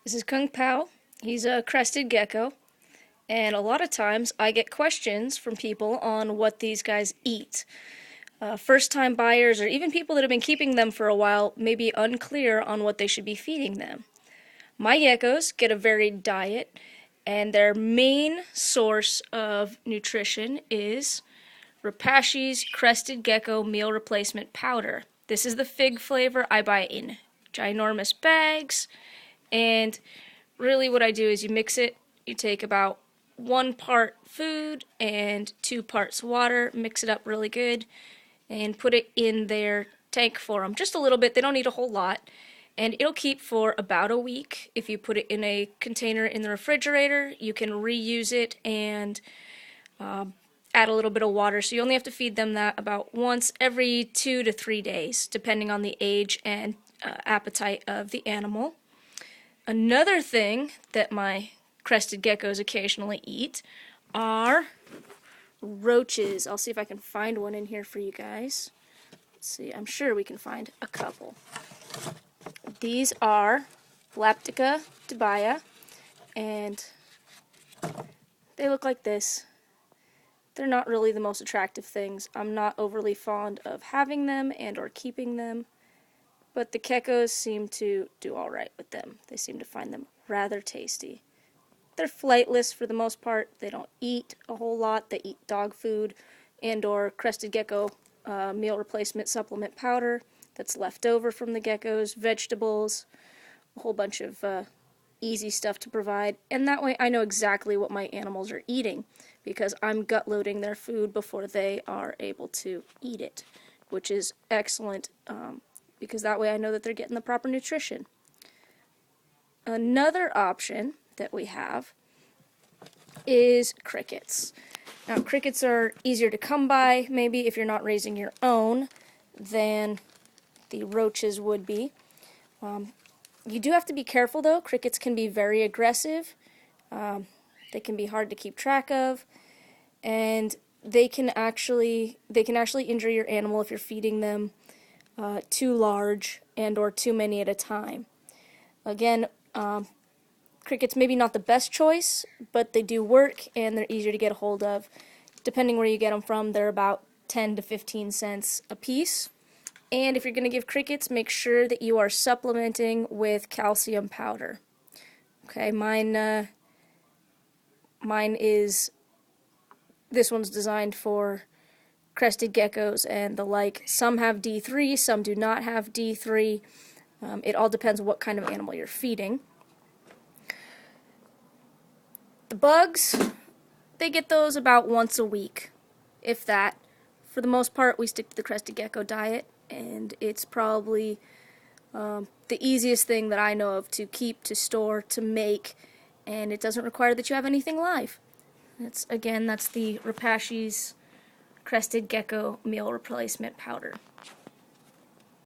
This is Kung Pao. He's a crested gecko, and a lot of times I get questions from people on what these guys eat. First-time buyers or even people that have been keeping them for a while may be unclear on what they should be feeding them. My geckos get a varied diet, and their main source of nutrition is Repashy's Crested Gecko Meal Replacement Powder. This is the fig flavor. I buy it in ginormous bags, and really what I do is you mix it. You take about 1 part food and 2 parts water, mix it up really good, and put it in their tank for them. Just a little bit, they don't need a whole lot. And it'll keep for about a week. If you put it in a container in the refrigerator, you can reuse it and add a little bit of water. So you only have to feed them that about once every 2 to 3 days, depending on the age and appetite of the animal. Another thing that my crested geckos occasionally eat are roaches. I'll see if I can find one in here for you guys. Let's see, I'm sure we can find a couple. These are Laptica dubia, and they look like this. They're not really the most attractive things. I'm not overly fond of having them and or keeping them, but the geckos seem to do alright with them. They seem to find them rather tasty. They're flightless for the most part. They don't eat a whole lot. They eat dog food and or Crested Gecko meal replacement supplement powder that's left over from the geckos, vegetables, a whole bunch of easy stuff to provide. And that way I know exactly what my animals are eating because I'm gut loading their food before they are able to eat it, which is excellent because that way I know that they're getting the proper nutrition. Another option that we have is crickets. Now, crickets are easier to come by, maybe, if you're not raising your own, than the roaches would be. You do have to be careful, though. Crickets can be very aggressive. They can be hard to keep track of, and they can actually injure your animal if you're feeding them too large and or too many at a time. Again, crickets maybe not the best choice, but they do work and they're easier to get a hold of. Depending where you get them from, they're about 10 to 15 cents a piece. And if you're going to give crickets, make sure that you are supplementing with calcium powder. Okay, mine is, this one's designed for crested geckos and the like. Some have D3, some do not have D3. It all depends what kind of animal you're feeding. The bugs, they get those about once a week, if that. For the most part, we stick to the Crested Gecko diet, and it's probably the easiest thing that I know of to keep, to store, to make, and it doesn't require that you have anything live. That's the Repashy's Crested Gecko Meal Replacement Powder.